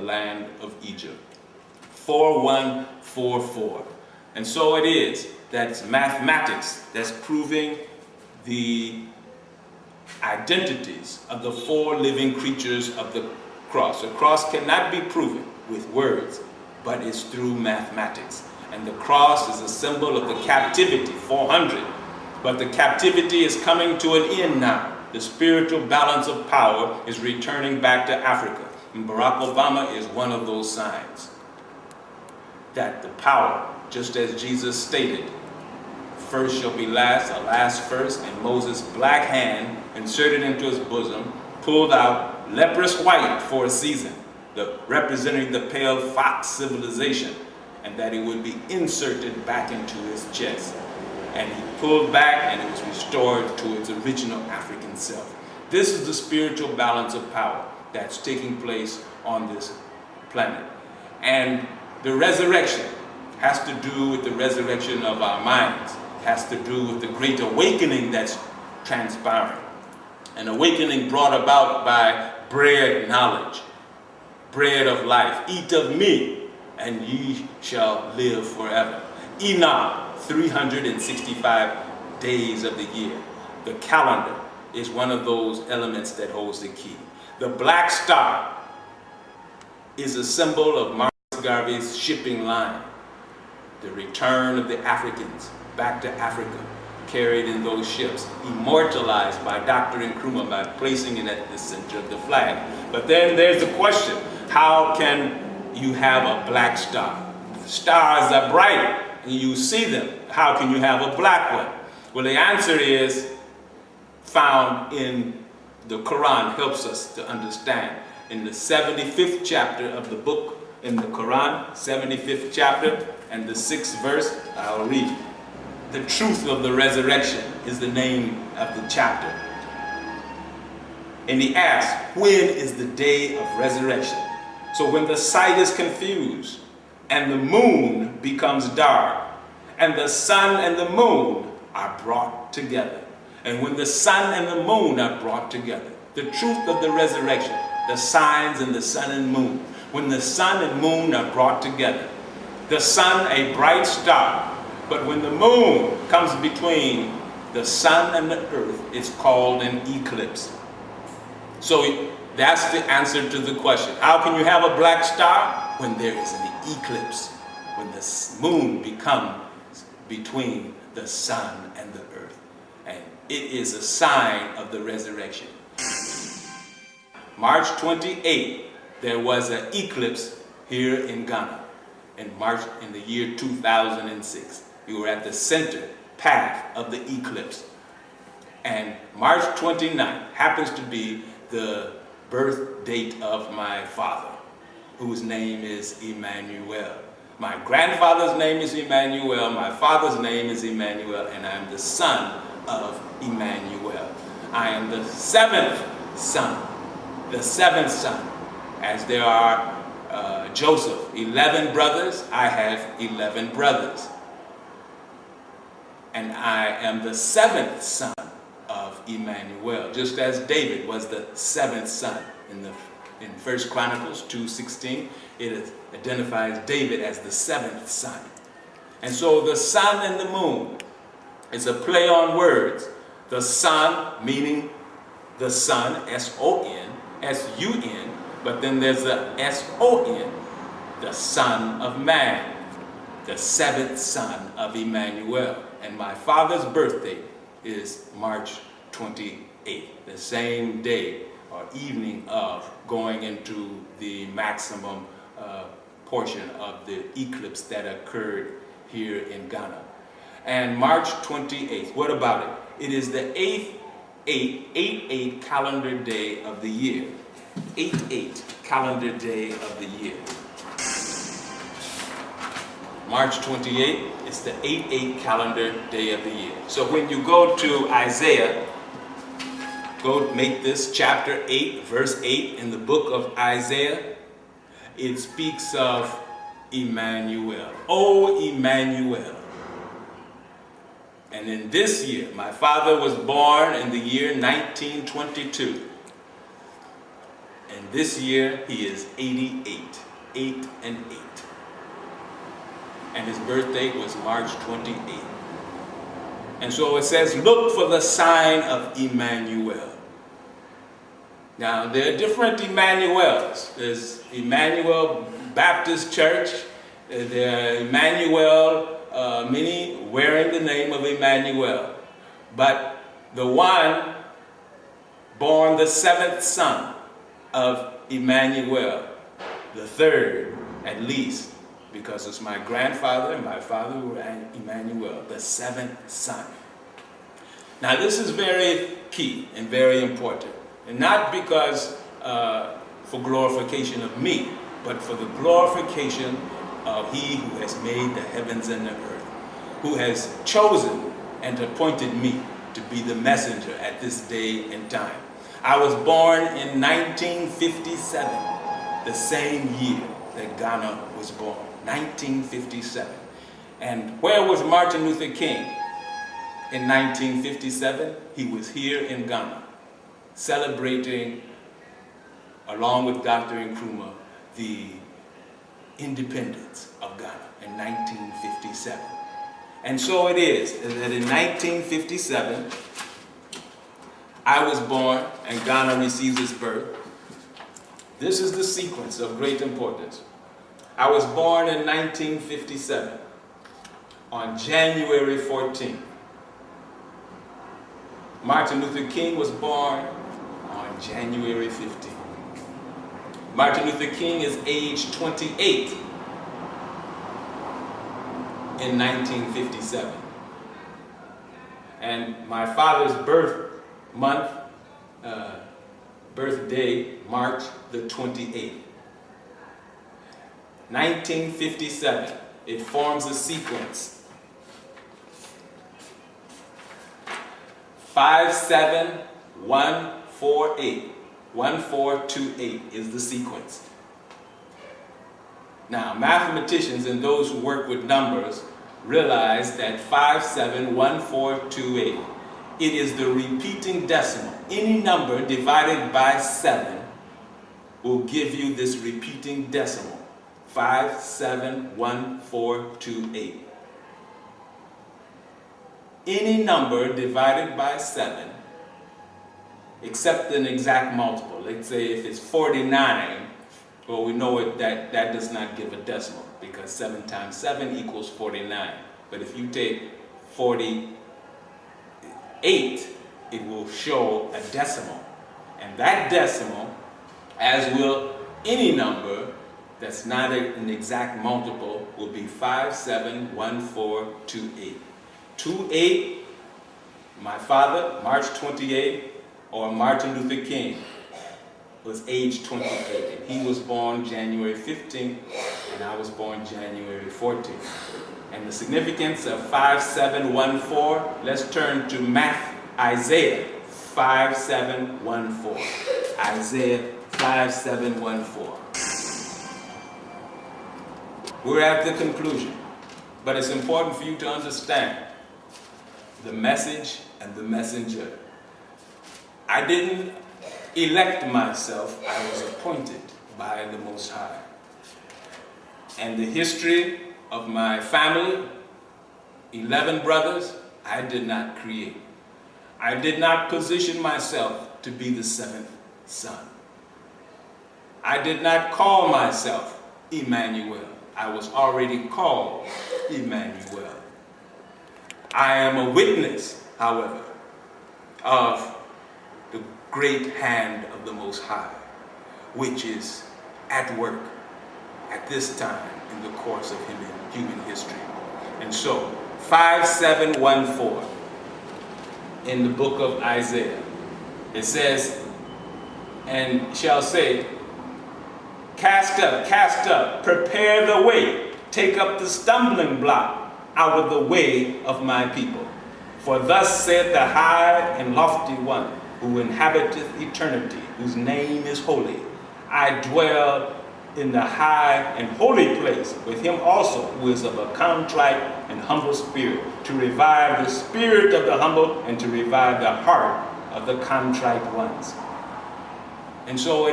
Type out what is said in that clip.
land of Egypt. 4144. And so it is that's mathematics that's proving the identities of the 4 living creatures of the cross. The cross cannot be proven with words, but it's through mathematics. And the cross is a symbol of the captivity, 400. But the captivity is coming to an end now. The spiritual balance of power is returning back to Africa. And Barack Obama is one of those signs. That the power, just as Jesus stated, first shall be last, or last first, and Moses' black hand inserted into his bosom, pulled out leprous white for a season, representing the pale fox civilization, and that it would be inserted back into his chest. And he pulled back and it was restored to its original African self. This is the spiritual balance of power that's taking place on this planet. And the resurrection has to do with the resurrection of our minds. It has to do with the great awakening that's transpiring. An awakening brought about by bread knowledge, bread of life. Eat of me, and ye shall live forever. Enoch, 365 days of the year. The calendar is one of those elements that holds the key. The black star is a symbol of Marcus Garvey's shipping line. The return of the Africans back to Africa, carried in those ships, immortalized by Dr. Nkrumah by placing it at the center of the flag. But then there's the question, how can you have a black star? The stars are bright and you see them. How can you have a black one? Well, the answer is found in the Quran, helps us to understand. In the 75th chapter of the book in the Quran, 75th chapter and the 6th verse, I'll read. The truth of the resurrection is the name of the chapter. And he asks, when is the day of resurrection? So when the sight is confused and the moon becomes dark and the sun and the moon are brought together. And when the sun and the moon are brought together, the truth of the resurrection, the signs in the sun and moon, when the sun and moon are brought together, the sun a bright star, but when the moon comes between the sun and the earth, it's called an eclipse. So that's the answer to the question. How can you have a black star? When there is an eclipse, when the moon becomes between the sun and the earth. And it is a sign of the resurrection. March 28th, there was an eclipse here in Ghana in the year 2006. We were at the center path of the eclipse. And March 29th happens to be the birth date of my father, whose name is Emmanuel. My grandfather's name is Emmanuel, my father's name is Emmanuel, and I'm the son of Emmanuel. I am the seventh son. As there are Joseph, 11 brothers, I have 11 brothers. And I am the 7th son of Emmanuel, just as David was the 7th son. In 1 Chronicles 2:16, it identifies David as the 7th son. And so the sun and the moon is a play on words. The sun, meaning the sun, S-O-N, S-U-N, but then there's a S-O-N, the Son of Man, the 7th son of Emmanuel. And my father's birthday is March 28th, the same day or evening of going into the maximum portion of the eclipse that occurred here in Ghana. And March 28th, what about it? It is the 8/8 calendar day of the year. 8/8 calendar day of the year. March 28th, it's the 8/8 calendar day of the year. So when you go to Isaiah, go make this chapter 8, verse 8 in the book of Isaiah, it speaks of Emmanuel. Oh, Emmanuel. And in this year, my father was born in the year 1922. And this year he is 88, 8 and 8. And his birthday was March 28th. And so it says, look for the sign of Emmanuel. Now, there are different Emmanuels. There's Emmanuel Baptist Church. There are Emmanuel, many wearing the name of Emmanuel. But the one born the 7th son of Emmanuel, the 3rd at least, because it's my grandfather and my father were Emmanuel, the 7th son. Now this is very key and very important, and not because for glorification of me, but for the glorification of he who has made the heavens and the earth, who has chosen and appointed me to be the messenger at this day and time. I was born in 1957, the same year that Ghana was born, 1957. And where was Martin Luther King in 1957? He was here in Ghana, celebrating, along with Dr. Nkrumah, the independence of Ghana in 1957. And so it is that in 1957, I was born and Ghana receives its birth. This is the sequence of great importance. I was born in 1957 on January 14th. Martin Luther King was born on January 15th. Martin Luther King is age 28 in 1957. And my father's birthday, March the 28th. 1957, it forms a sequence. 57148, 1428 is the sequence. Now, mathematicians and those who work with numbers realize that 571428, it is the repeating decimal. Any number divided by 7 will give you this repeating decimal, 571428. Any number divided by 7, except an exact multiple. Let's say if it's 49, well, we know that does not give a decimal, because 7 times 7 equals 49. But if you take 48, it will show a decimal. And that decimal, as will any number that's not an exact multiple, will be 571428. 28, my father, March 28, or Martin Luther King, was age 28. And he was born January 15th, and I was born January 14th. And the significance of 5714, let's turn to Isaiah 5714. Isaiah 5714. We're at the conclusion, but it's important for you to understand the message and the messenger. I didn't elect myself, I was appointed by the Most High. And the history of my family, 11 brothers, I did not create. I did not position myself to be the 7th son. I did not call myself Emmanuel. I was already called Emmanuel. I am a witness, however, of the great hand of the Most High, which is at work at this time in the course of human history. And so, 5714 in the book of Isaiah, it says, and shall say, cast up, prepare the way, take up the stumbling block out of the way of my people. For thus saith the high and lofty one, who inhabiteth eternity, whose name is holy. I dwell in the high and holy place with him also, who is of a contrite and humble spirit, to revive the spirit of the humble and to revive the heart of the contrite ones. And so